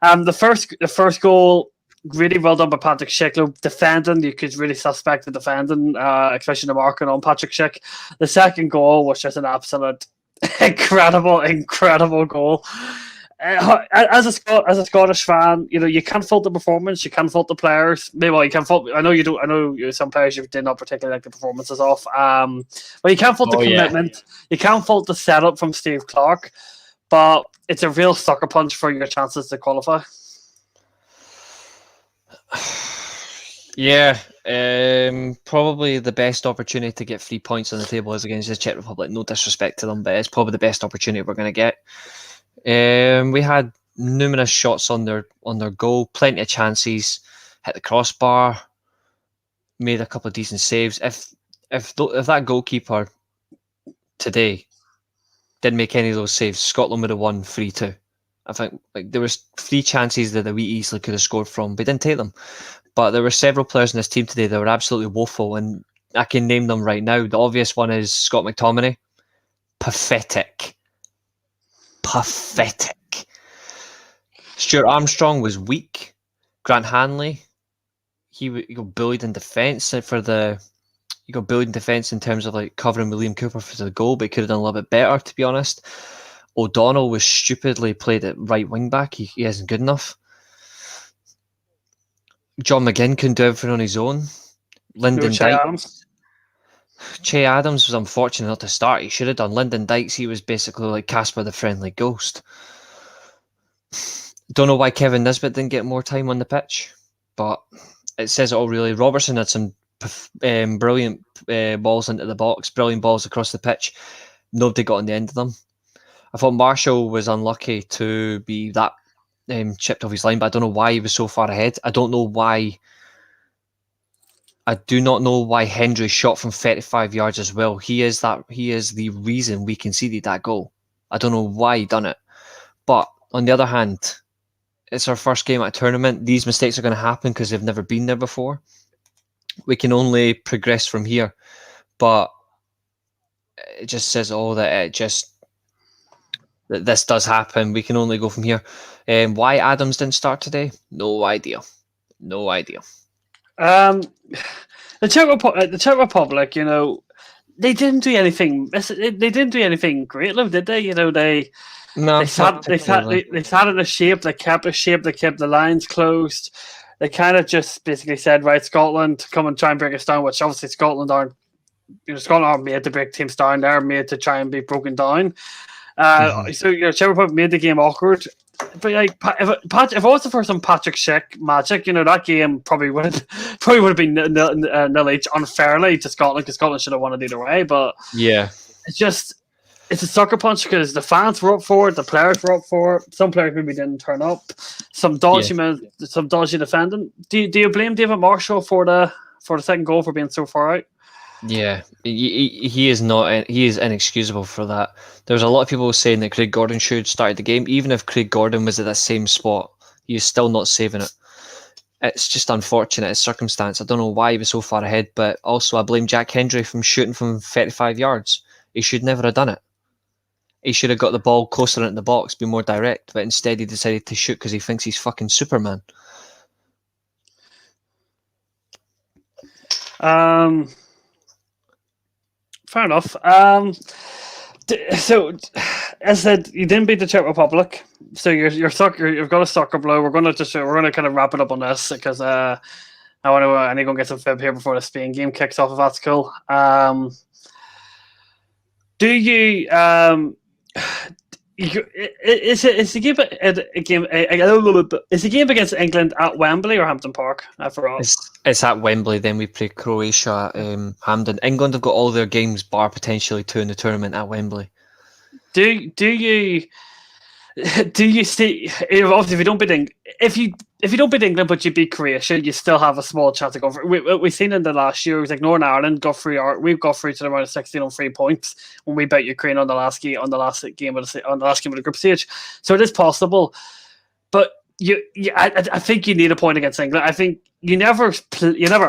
The first goal, really well done by Patrick Schick. Defending, you could really suspect the defending, especially the marking on Patrick Schick. The second goal was just an absolute incredible goal. As a Scottish fan, you know you can't fault the performance. You can't fault the players. Well, you can't fault. I know you don't. I know some players you did not particularly like the performances of. But you can't fault the commitment. Yeah. You can't fault the setup from Steve Clarke. But it's a real sucker punch for your chances to qualify. Yeah, probably the best opportunity to get 3 points on the table is against the Czech Republic. No disrespect to them, but it's probably the best opportunity we're going to get. We had numerous shots on their goal, plenty of chances, hit the crossbar, made a couple of decent saves. If that goalkeeper today didn't make any of those saves, Scotland would have won 3-2. I think there was 3 chances that we easily could have scored from, but didn't take them. But there were several players in this team today that were absolutely woeful, and I can name them right now. The obvious one is Scott McTominay. Pathetic. Stuart Armstrong was weak. Grant Hanley, he got bullied in defence in terms of like covering William Cooper for the goal, but he could have done a little bit better, to be honest. O'Donnell was stupidly played at right wing back. He isn't good enough. John McGinn couldn't do everything on his own. Lyndon Dykes. Che Adams was unfortunate not to start. He should have done. Lyndon Dykes, he was basically like Casper the Friendly Ghost. Don't know why Kevin Nisbet didn't get more time on the pitch, but it says it all really. Robertson had some brilliant balls into the box, brilliant balls across the pitch. Nobody got on the end of them. I thought Marshall was unlucky to be that chipped off his line, but I don't know why he was so far ahead. I don't know why I do not know why Hendry shot from 35 yards as well. He is the reason we conceded that goal. I don't know why he done it. But on the other hand, it's our first game at a tournament. These mistakes are going to happen because they've never been there before. We can only progress from here. But it just says all that that this does happen. We can only go from here. Why Adams didn't start today? No idea. No idea. The Czech Republic, they didn't do anything. They didn't do anything great, did they? No, They sat in the shape. They kept the shape. They kept the lines closed. They kind of just basically said, "Right, Scotland, come and try and break us down." Which obviously Scotland aren't made to break teams down. They're made to try and be broken down. So Czech Republic made the game awkward. But if it wasn't for some Patrick Schick magic, that game probably would have been nil each unfairly to Scotland, because Scotland should have won it either way. But yeah, it's a sucker punch because the fans were up for it, the players were up for it. Some players maybe didn't turn up. Some dodgy defending. Do you blame David Marshall for the second goal for being so far out? Yeah, he is not. He is inexcusable for that. There's a lot of people saying that Craig Gordon should start the game. Even if Craig Gordon was at that same spot, he is still not saving it. It's just unfortunate. It's circumstance. I don't know why he was so far ahead, but also I blame Jack Hendry from shooting from 35 yards. He should never have done it. He should have got the ball closer into the box, be more direct, but instead he decided to shoot because he thinks he's fucking Superman. Fair enough. So, as I said, you didn't beat the Czech Republic, so you've got a soccer blow. We're gonna kind of wrap it up on this because I need to go get some fib here before the Spain game kicks off. If that's cool. Do you is the game against England at Wembley or Hampden Park? I forgot. It's at Wembley. Then we play Croatia at Hampden. England have got all their games, bar potentially two in the tournament, at Wembley. Do you see? Obviously, if you don't beat England, but you beat Croatia, you still have a small chance to go for it. We've seen in the last year, it was like Northern Ireland got through. We've got through to the round of 16 on 3 points when we beat Ukraine on the last game of the group stage. So it is possible, but I think you need a point against England. I think you never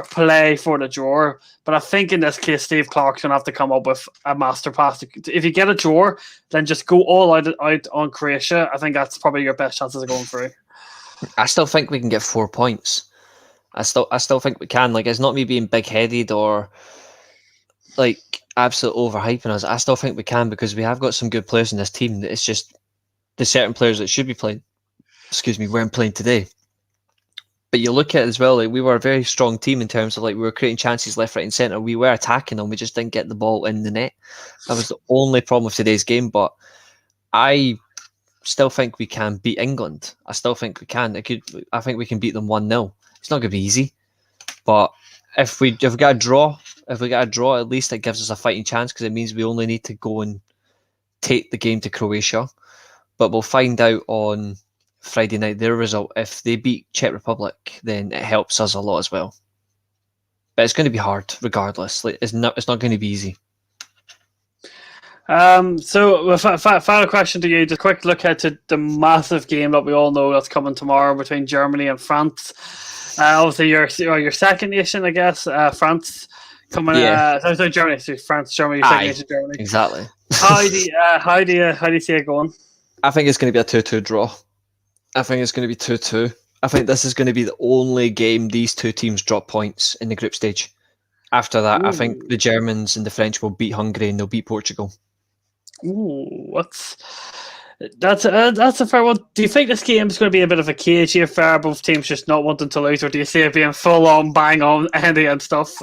play for the draw, but I think in this case, Steve Clark's gonna have to come up with a masterclass. If you get a draw, then just go all out on Croatia. I think that's probably your best chances of going through. I still think we can get 4 points. I still think we can. Like, it's not me being big-headed or like absolute overhyping us. I still think we can because we have got some good players in this team. It's just the certain players that should be playing, weren't playing today. But you look at it as well, like, we were a very strong team in terms of, like, we were creating chances left, right and centre. We were attacking them. We just didn't get the ball in the net. That was the only problem with today's game. But I still think we can beat England. I still think we can. I think we can beat them 1-0. It's not going to be easy. But if we get a draw, at least it gives us a fighting chance because it means we only need to go and take the game to Croatia. But we'll find out on Friday night their result. If they beat Czech Republic, then it helps us a lot as well. But it's going to be hard regardless. Like, it's not going to be easy. So final question to you, just a quick look ahead to the massive game that we all know that's coming tomorrow between Germany and France. Obviously your second nation, I guess. France coming. Sorry, Germany. So France, Germany, second nation, Germany. Exactly. How do you see it going? I think it's going to be a 2-2 draw. I think it's going to be 2-2. I think this is going to be the only game these two teams drop points in the group stage. After that, I think the Germans and the French will beat Hungary and they'll beat Portugal. Ooh, that's a fair one. Do you think this game is going to be a bit of a cagey affair, both teams just not wanting to lose, or do you see it being full on, bang on, Andy and stuff?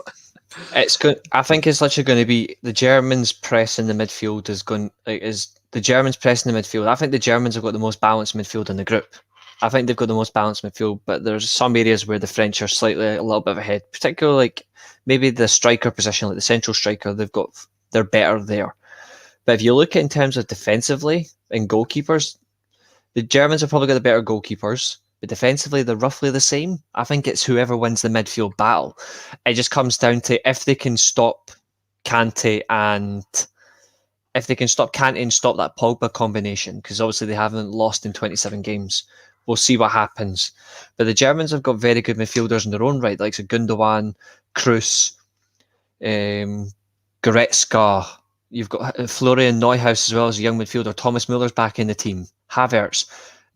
It's good. I think it's literally going to be the Germans pressing the midfield the Germans pressing the midfield. I think the Germans have got the most balanced midfield in the group. I think they've got the most balanced midfield, but there's some areas where the French are slightly a little bit ahead, particularly like maybe the striker position, like the central striker. They're better there. But if you look at in terms of defensively and goalkeepers, the Germans have probably got the better goalkeepers. but defensively they're roughly the same. I think it's whoever wins the midfield battle. It just comes down to if they can stop Kante and stop that Pogba combination, because obviously they haven't lost in 27 games. We'll see what happens. But the Germans have got very good midfielders in their own right, like Gundogan, Kroos, Goretzka. You've got Florian Neuhaus as well as a young midfielder. Thomas Muller's back in the team. Havertz.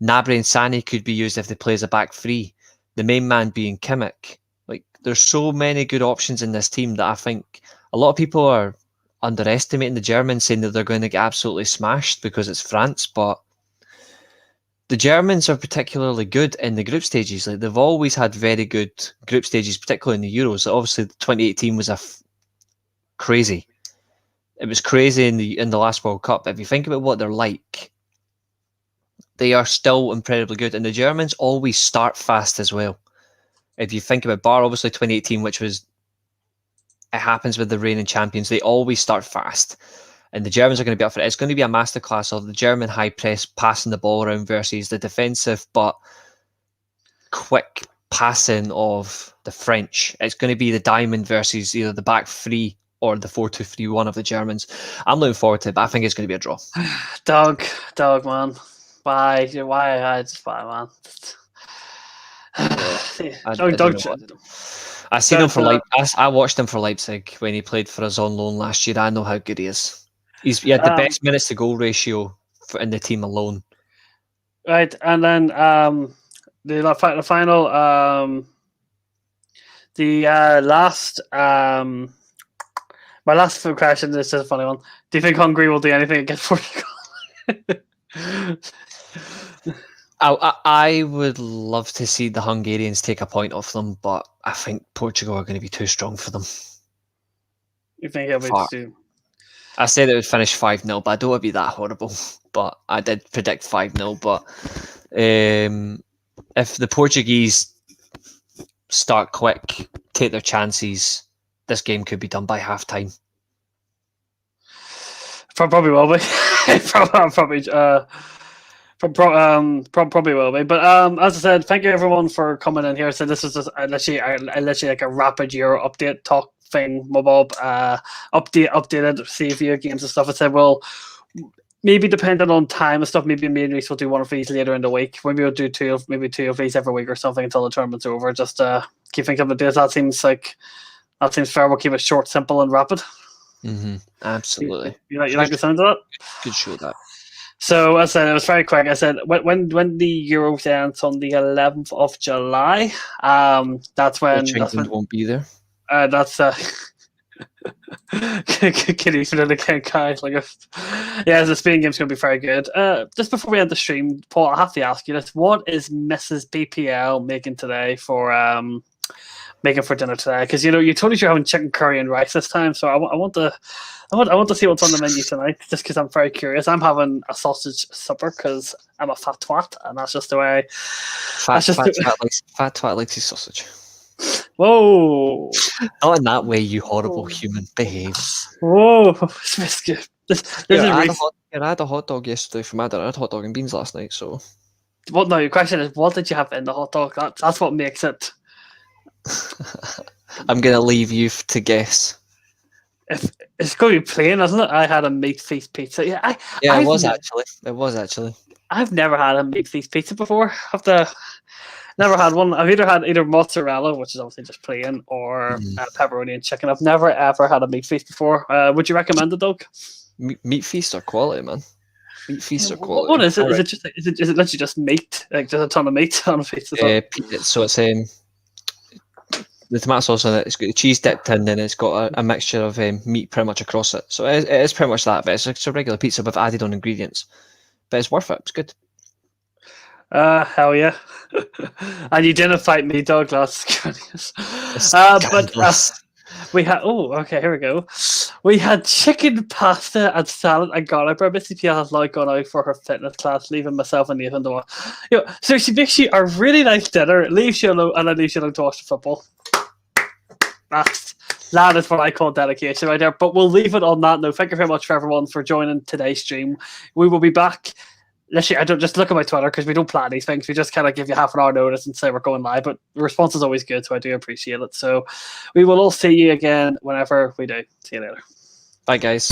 Gnabry and Sané could be used if they play as a back three. The main man being Kimmich. Like, there's so many good options in this team that I think a lot of people are underestimating the Germans, saying that they're going to get absolutely smashed because it's France, but the Germans are particularly good in the group stages. Like, they've always had very good group stages, particularly in the Euros. Obviously, 2018 was crazy. It was crazy in the last World Cup. If you think about what they're like, they are still incredibly good, and the Germans always start fast as well. If you think about bar, obviously 2018, which was, it happens with the reigning champions, they always start fast. And the Germans are going to be up for it. It's going to be a masterclass of the German high press passing the ball around versus the defensive but quick passing of the French. It's going to be the diamond versus either the back three or the 4-2-3-1 of the Germans. I'm looking forward to it, but I think it's going to be a draw. Doug, man. Why, man? I seen him for I watched him for Leipzig when he played for us on loan last year. I know how good he is. He had the best minutes to goal ratio in the team alone. Right, and then the final, last, my last question. This is a funny one. Do you think Hungary will do anything against Portugal? I would love to see the Hungarians take a point off them, but I think Portugal are going to be too strong for them. You think it'll be too? I said it would finish 5-0, but I don't want to be that horrible. But I did predict 5-0. But if the Portuguese start quick, take their chances, this game could be done by half-time. Probably will be. Probably will be. But as I said, thank you everyone for coming in here. So this is just literally like a rapid Euro update talk thing, Mobob, updated, see video games and stuff. I said, well, maybe depending on time and stuff, maybe me and Reece will do one of these later in the week. Maybe we'll do two of these every week or something until the tournament's over. Just keep thinking of days. That seems fair. We'll keep it short, simple, and rapid. Mm-hmm. Absolutely. You like the sound of that? Good show, that. So I said it was very quick. I said when the Euros ends on the 11th of July, that's when England won't be there. That's Kitty for the guys. The Spain game's going to be very good. Just before we end the stream, Paul, I have to ask you this: what is Mrs. BPL making today for dinner today? Because you told us you're having chicken curry and rice this time, so I want to see what's on the menu tonight. Just because I'm very curious. I'm having a sausage supper because I'm a fat twat, and that's just the way. Fat twat likes his sausage. Whoa! Not in that way, you horrible human. Behave. Whoa! I had a hot dog yesterday from my dinner. I had hot dog and beans last night. So, well, no. Your question is, what did you have in the hot dog? That's what makes it. I'm gonna leave you to guess. If it's going to be plain, isn't it? I had a meat feast pizza. It was actually. I've never had a meat feast pizza before. Never had one. I've either mozzarella, which is obviously just plain, or pepperoni and chicken. I've never ever had a meat feast before. Would you recommend it, Doug? Meat feasts are quality, man. Meat feasts are quality. What is it? Is it literally just meat? Like just a ton of meat on a pizza? So it's the tomato sauce on it. It's got the cheese dipped in, and it's got a mixture of meat pretty much across it. So it is pretty much that. But it's a regular pizza with added on ingredients. But it's worth it. It's good. Hell yeah. And you didn't fight me, Doug, last we had here we go. We had chicken pasta and salad and garlic bread. Missy Pia has now gone out for her fitness class, leaving myself and Nathan to watch. So she makes you a really nice dinner, leaves you alone, and then leaves you alone to watch the football. That is what I call dedication right there. But we'll leave it on that note. Thank you very much for everyone for joining today's stream. We will be back literally, I don't just look at my Twitter because we don't plan these things. We just kind of give you half an hour notice and say we're going live. But the response is always good, so I do appreciate it. So we will all see you again whenever we do. See you later. Bye, guys.